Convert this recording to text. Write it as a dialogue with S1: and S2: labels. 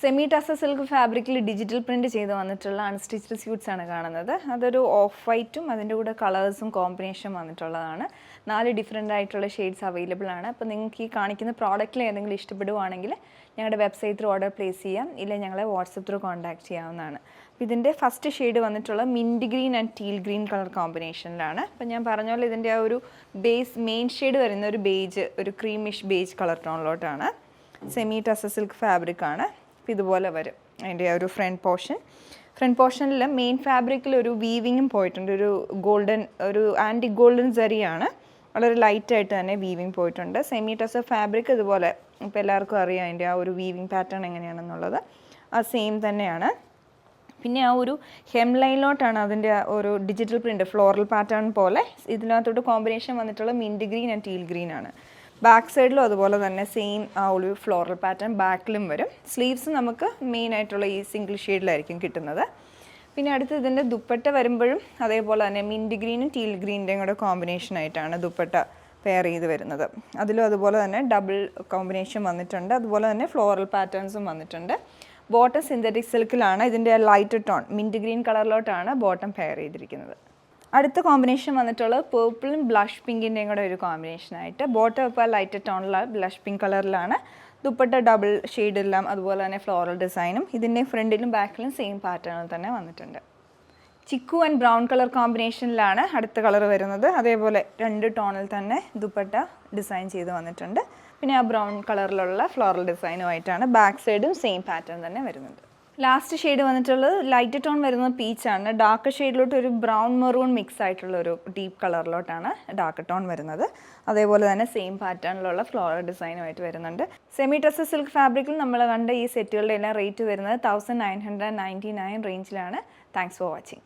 S1: Semi tussar silk ഫാബ്രിക്കിൽ digital print ചെയ്ത് വന്നിട്ടുള്ള അൺസ്റ്റിച്ച്ഡ് സ്യൂട്ട്സ് ആണ് കാണുന്നത്. അതൊരു ഓഫ് വൈറ്റും അതിൻ്റെ കൂടെ കളേഴ്സും കോമ്പിനേഷൻ വന്നിട്ടുള്ളതാണ്. 4 ഡിഫറെൻ്റ് ആയിട്ടുള്ള ഷെയ്ഡ്സ് അവൈലബിൾ ആണ്. അപ്പോൾ നിങ്ങൾക്ക് ഈ കാണിക്കുന്ന പ്രോഡക്റ്റിൽ ഏതെങ്കിലും ഇഷ്ടപ്പെടുവാണെങ്കിൽ ഞങ്ങളുടെ വെബ്സൈറ്റ് ത്രൂ ഓർഡർ പ്ലേസ് ചെയ്യാം, ഇല്ല ഞങ്ങളെ വാട്സപ്പ് ത്രൂ കോൺടാക്ട് ചെയ്യാവുന്നതാണ്. അപ്പോൾ ഇതിൻ്റെ ഫസ്റ്റ് ഷെയ്ഡ് വന്നിട്ടുള്ള mint green and teal green colour കോമ്പിനേഷനിലാണ്. അപ്പോൾ ഞാൻ പറഞ്ഞ പോലെ ഇതിൻ്റെ ആ ഒരു മെയിൻ ഷെയ്ഡ് വരുന്ന ഒരു ബേജ്, ഒരു ക്രീമിഷ് ബേജ് കളർ ടോണിലോട്ടാണ്. സെമി ടസർ സിൽക്ക് ഫാബ്രിക് ആണ്. ഇതുപോലെ വരും അതിൻ്റെ ആ ഒരു ഫ്രണ്ട് പോർഷനിൽ മെയിൻ ഫാബ്രിക്കിൽ ഒരു വീവിങ്ങും പോയിട്ടുണ്ട്. ഒരു ഗോൾഡൻ, ഒരു ആൻറ്റി ഗോൾഡൻ സരിയാണ്, വളരെ ലൈറ്റായിട്ട് തന്നെ വീവിങ് പോയിട്ടുണ്ട്. സെമി ടസർ ഫാബ്രിക് ഇതുപോലെ ഇപ്പോൾ എല്ലാവർക്കും അറിയാം അതിൻ്റെ ആ ഒരു വീവിങ് പാറ്റേൺ എങ്ങനെയാണെന്നുള്ളത്. ആ സെയിം തന്നെയാണ്. പിന്നെ ആ ഒരു ഹെം ലൈനിലോട്ടാണ് അതിൻ്റെ ഒരു ഡിജിറ്റൽ പ്രിൻ്റ് ഫ്ലോറൽ പാറ്റേൺ പോലെ. ഇതിനകത്തോട്ട് കോമ്പിനേഷൻ വന്നിട്ടുള്ള mint green and teal green ആണ്. ബാക്ക് സൈഡിലും അതുപോലെ തന്നെ സെയിം ആ ഒരു ഫ്ലോറൽ പാറ്റേൺ ബാക്കിലും വരും. സ്ലീവ്സ് നമുക്ക് മെയിൻ ആയിട്ടുള്ള ഈ സിംഗിൾ ഷെയ്ഡിലായിരിക്കും കിട്ടുന്നത്. പിന്നെ അടുത്ത് ഇതിൻ്റെ ദുപ്പട്ട വരുമ്പോഴും അതേപോലെ തന്നെ മിൻറ്റ് ഗ്രീനും ടീൽ ഗ്രീൻ്റെയും കൂടെ കോമ്പിനേഷനായിട്ടാണ് ദുപ്പട്ട പെയർ ചെയ്ത് വരുന്നത്. അതിലും അതുപോലെ തന്നെ ഡബിൾ കോമ്പിനേഷൻ വന്നിട്ടുണ്ട്. അതുപോലെ തന്നെ ഫ്ലോറൽ പാറ്റേൺസും വന്നിട്ടുണ്ട്. ബോട്ടം സിന്തറ്റിക് സിൽക്കിലാണ്. ഇതിൻ്റെ ലൈറ്റ് ടോൺ മിൻറ്റ് ഗ്രീൻ കളറിലോട്ടാണ് ബോട്ടം പെയർ ചെയ്തിരിക്കുന്നത്. അടുത്ത കോമ്പിനേഷൻ വന്നിട്ടുള്ളത് പേർപ്പിളും ബ്ലഷ് പിങ്കിൻ്റെയും കൂടെ ഒരു കോമ്പിനേഷനായിട്ട്. ബോട്ടം ഇപ്പോൾ ലൈറ്റ് ടോണിലാണ്, ബ്ലഷ് പിങ്ക് കളറിലാണ്. ദുപ്പട്ട ഡബിൾ ഷെയ്ഡെല്ലാം അതുപോലെ തന്നെ ഫ്ലോറൽ ഡിസൈനും. ഇതിൻ്റെ ഫ്രണ്ടിലും ബാക്കിലും സെയിം പാറ്റേണിൽ തന്നെ വന്നിട്ടുണ്ട്. ചിക്കു ആൻഡ് ബ്രൗൺ കളർ കോമ്പിനേഷനിലാണ് അടുത്ത കളർ വരുന്നത്. അതേപോലെ 2 ടോണിൽ തന്നെ ദുപ്പട്ട ഡിസൈൻ ചെയ്ത് വന്നിട്ടുണ്ട്. പിന്നെ ആ ബ്രൗൺ കളറിലുള്ള ഫ്ലോറൽ ഡിസൈനുമായിട്ടാണ് ബാക്ക് സൈഡും സെയിം പാറ്റേൺ തന്നെ വരുന്നത്. ലാസ്റ്റ് ഷെയ്ഡ് വന്നിട്ടുള്ളത് ലൈറ്റ് ടോൺ വരുന്നത് പീച്ചാണ്. ഡാർക്ക് ഷെയ്ഡിലോട്ട് ഒരു ബ്രൗൺ മെറൂൺ മിക്സ് ആയിട്ടുള്ള ഒരു ഡീപ്പ് കളറിലോട്ടാണ് ഡാർക്ക് ടോൺ വരുന്നത്. അതേപോലെ തന്നെ സെയിം പാറ്റേണിലുള്ള ഫ്ലോറൽ ഡിസൈനുമായിട്ട് വരുന്നുണ്ട്. സെമി ടസർ സിൽക്ക് ഫാബ്രിക്കിൽ നമ്മൾ കണ്ട ഈ സെറ്റുകളുടെ എല്ലാം റേറ്റ് വരുന്നത് 1999 റേഞ്ചിലാണ്. Thanks for watching.